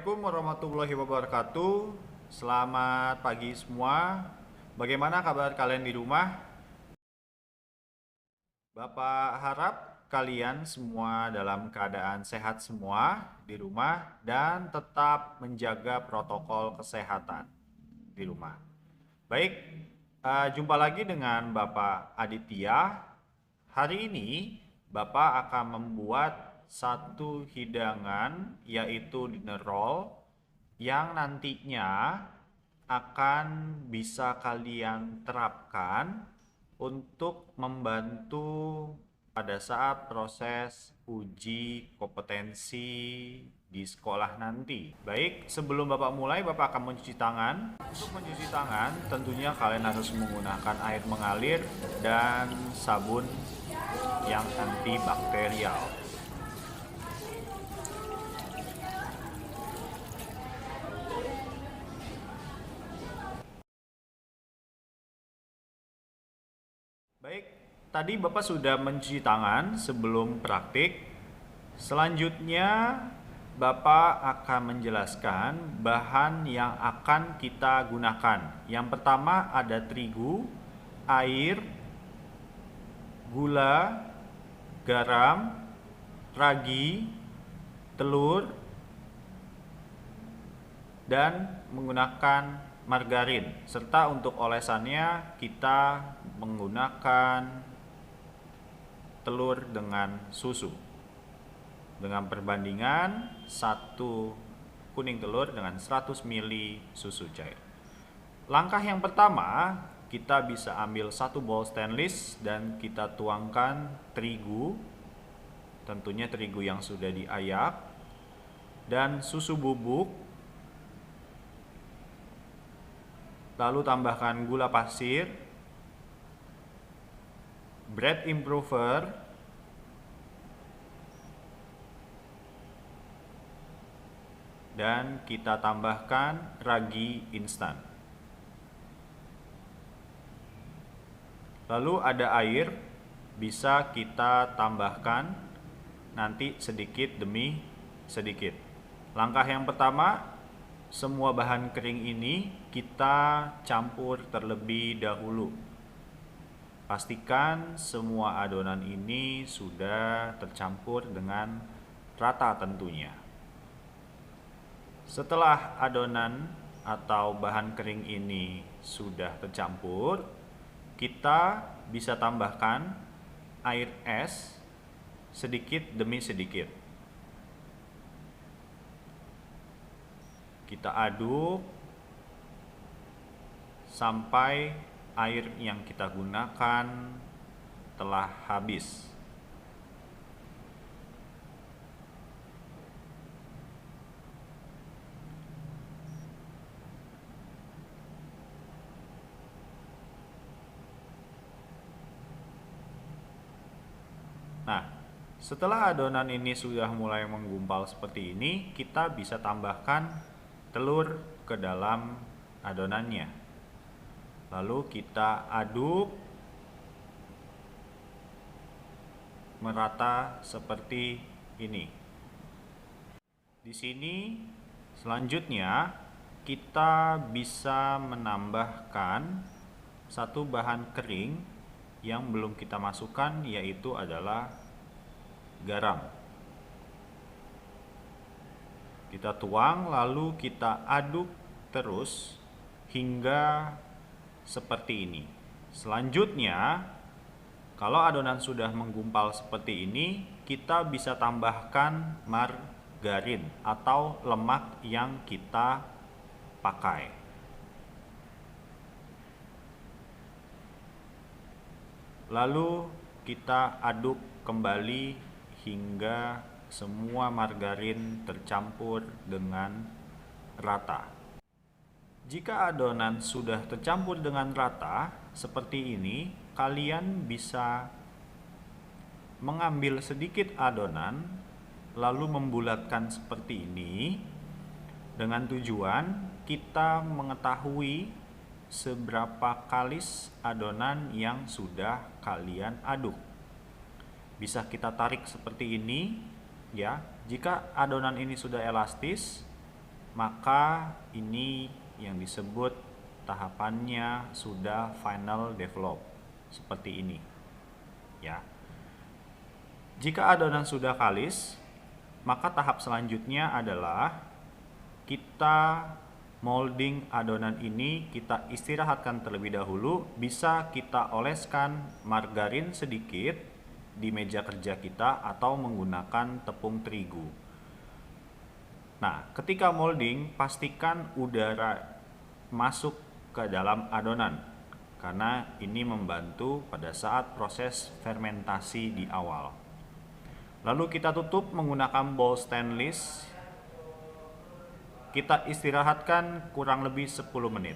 Assalamualaikum warahmatullahi wabarakatuh. Selamat pagi semua. Bagaimana kabar kalian di rumah? Bapak harap kalian semua dalam keadaan sehat semua di rumah dan tetap menjaga protokol kesehatan di rumah. Baik, jumpa lagi dengan Bapak Aditya. Hari ini Bapak akan membuat satu hidangan yaitu dinner roll yang nantinya akan bisa kalian terapkan untuk membantu pada saat proses uji kompetensi di sekolah nanti. Baik, sebelum Bapak mulai, Bapak akan mencuci tangan. Untuk mencuci tangan, tentunya kalian harus menggunakan air mengalir dan sabun yang antibakterial. Baik, tadi Bapak sudah mencuci tangan sebelum praktik. Selanjutnya, Bapak akan menjelaskan bahan yang akan kita gunakan. Yang pertama ada terigu, air, gula, garam, ragi, telur, dan menggunakan margarin. Serta untuk olesannya kita menggunakan telur dengan susu. Dengan perbandingan 1 kuning telur dengan 100 ml susu cair. Langkah yang pertama, kita bisa ambil satu bowl stainless dan kita tuangkan terigu, tentunya terigu yang sudah diayak, dan susu bubuk. Lalu tambahkan gula pasir, bread improver, dan kita tambahkan ragi instan. Lalu ada air, bisa kita tambahkan nanti sedikit demi sedikit. Langkah yang pertama, semua bahan kering ini kita campur terlebih dahulu. Pastikan semua adonan ini sudah tercampur dengan rata tentunya. Setelah adonan atau bahan kering ini sudah tercampur, kita bisa tambahkan air es sedikit demi sedikit. Kita aduk sampai air yang kita gunakan telah habis. Nah, setelah adonan ini sudah mulai menggumpal seperti ini, kita bisa tambahkan telur ke dalam adonannya. Lalu kita aduk merata seperti ini. Di sini selanjutnya kita bisa menambahkan satu bahan kering yang belum kita masukkan, yaitu adalah garam. Kita tuang lalu kita aduk terus hingga seperti ini. Selanjutnya, kalau adonan sudah menggumpal seperti ini, kita bisa tambahkan margarin atau lemak yang kita pakai. Lalu kita aduk kembali hingga semua margarin tercampur dengan rata. Jika adonan sudah tercampur dengan rata seperti ini, kalian bisa mengambil sedikit adonan lalu membulatkan seperti ini dengan tujuan kita mengetahui seberapa kalis adonan yang sudah kalian aduk. Bisa kita tarik seperti ini ya. Jika adonan ini sudah elastis, maka ini yang disebut tahapannya sudah final develop, seperti ini ya. Jika adonan sudah kalis, maka tahap selanjutnya adalah kita molding adonan ini, kita istirahatkan terlebih dahulu. Bisa kita oleskan margarin sedikit di meja kerja kita atau menggunakan tepung terigu. Nah, ketika molding, pastikan udara masuk ke dalam adonan, karena ini membantu pada saat proses fermentasi di awal. Lalu kita tutup menggunakan bowl stainless. Kita istirahatkan kurang lebih 10 menit.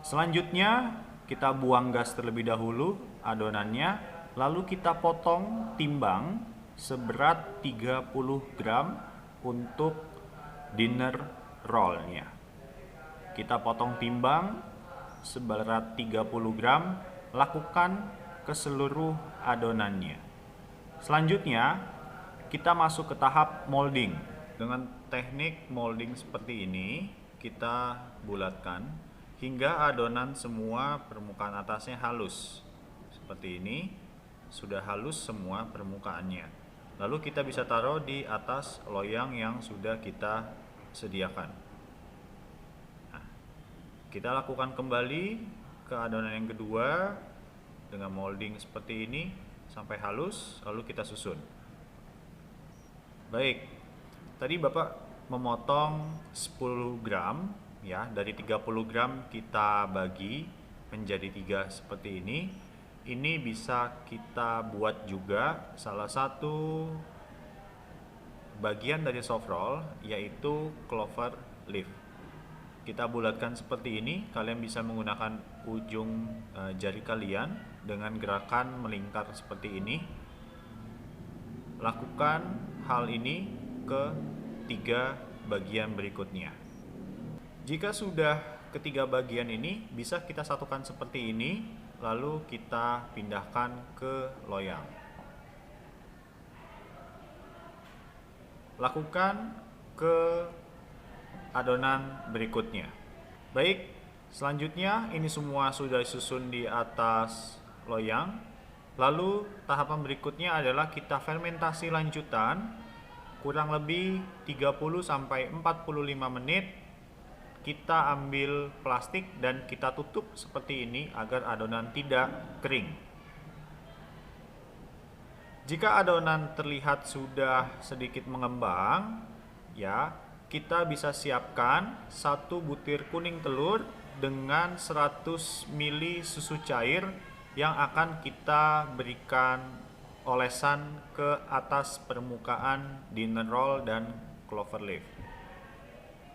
Selanjutnya kita buang gas terlebih dahulu adonannya, lalu kita potong timbang seberat 30 gram untuk dinner rollnya. Kita potong timbang seberat 30 gram, lakukan ke seluruh adonannya. Selanjutnya kita masuk ke tahap molding. Dengan teknik molding seperti ini, kita bulatkan hingga adonan semua permukaan atasnya halus. Seperti ini, sudah halus semua permukaannya. Lalu kita bisa taruh di atas loyang yang sudah kita sediakan. Nah, kita lakukan kembali ke adonan yang kedua dengan molding seperti ini sampai halus, lalu kita susun. Baik. Tadi Bapak memotong 10 gram ya, dari 30 gram kita bagi menjadi 3 seperti ini. Ini bisa kita buat juga salah satu bagian dari soft roll, yaitu clover leaf. Kita bulatkan seperti ini. Kalian bisa menggunakan ujung jari kalian dengan gerakan melingkar seperti ini. Lakukan hal ini ke 3 bagian berikutnya. Jika sudah ketiga bagian ini, bisa kita satukan seperti ini, lalu kita pindahkan ke loyang. Lakukan ke adonan berikutnya. Baik, selanjutnya ini semua sudah disusun di atas loyang. Lalu tahapan berikutnya adalah kita fermentasi lanjutan kurang lebih 30-45 menit. Kita ambil plastik dan kita tutup seperti ini agar adonan tidak kering. Jika adonan terlihat sudah sedikit mengembang, ya, kita bisa siapkan 1 butir kuning telur dengan 100 ml susu cair yang akan kita berikan olesan ke atas permukaan dinner roll dan clover leaf.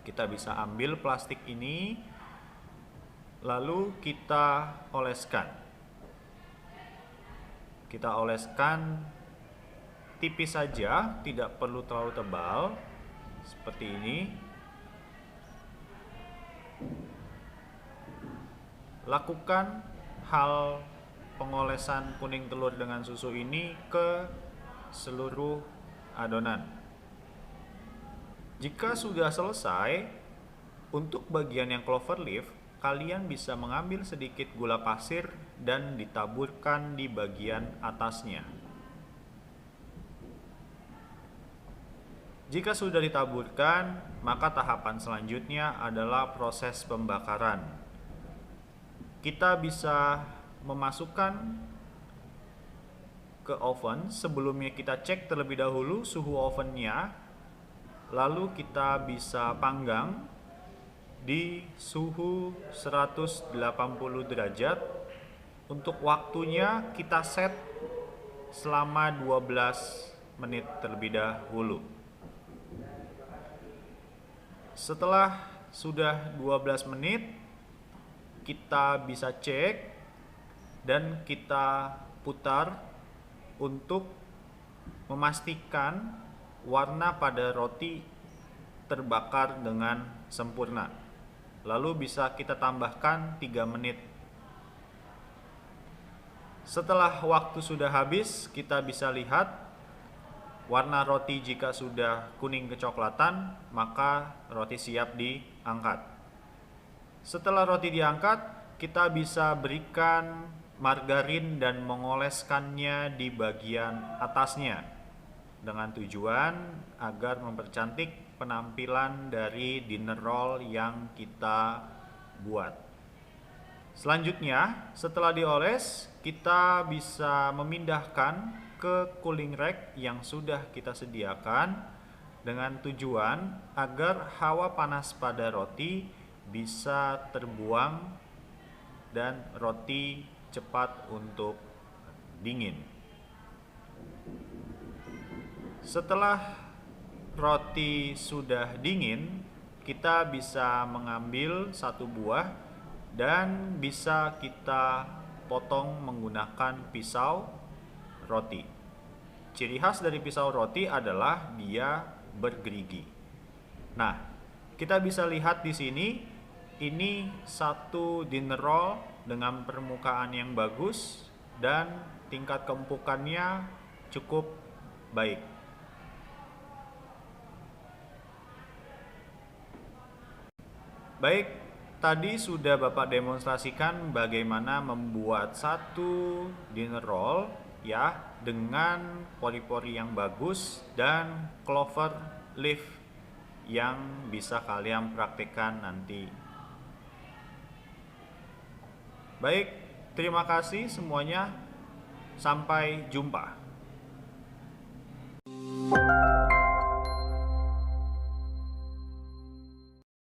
Kita bisa ambil plastik ini, lalu kita oleskan. Kita oleskan tipis saja, tidak perlu terlalu tebal, seperti ini. Lakukan hal pengolesan kuning telur dengan susu ini ke seluruh adonan. Jika sudah selesai, untuk bagian yang clover leaf, kalian bisa mengambil sedikit gula pasir dan ditaburkan di bagian atasnya. Jika sudah ditaburkan, maka tahapan selanjutnya adalah proses pembakaran. Kita bisa memasukkan ke oven. Sebelumnya kita cek terlebih dahulu suhu ovennya, lalu kita bisa panggang di suhu 180 derajat. Untuk waktunya kita set selama 12 menit terlebih dahulu. Setelah sudah 12 menit, kita bisa cek dan kita putar untuk memastikan warna pada roti terbakar dengan sempurna. Lalu bisa kita tambahkan 3 menit. Setelah waktu sudah habis, kita bisa lihat Warna roti jika sudah kuning kecoklatan, maka roti siap diangkat. Setelah roti diangkat, kita bisa berikan margarin dan mengoleskannya di bagian atasnya dengan tujuan agar mempercantik penampilan dari dinner roll yang kita buat. Selanjutnya, setelah dioles, kita bisa memindahkan ke cooling rack yang sudah kita sediakan dengan tujuan agar hawa panas pada roti bisa terbuang dan roti cepat untuk dingin. Setelah roti sudah dingin, kita bisa mengambil satu buah dan bisa kita potong menggunakan pisau roti. Ciri khas dari pisau roti adalah dia bergerigi. Nah, kita bisa lihat di sini, ini satu dinner roll dengan permukaan yang bagus dan tingkat keempukannya cukup baik. Baik, tadi sudah Bapak demonstrasikan bagaimana membuat satu dinner roll ya dengan pori-pori yang bagus dan clover leaf yang bisa kalian praktikkan nanti. Baik, terima kasih semuanya. Sampai jumpa.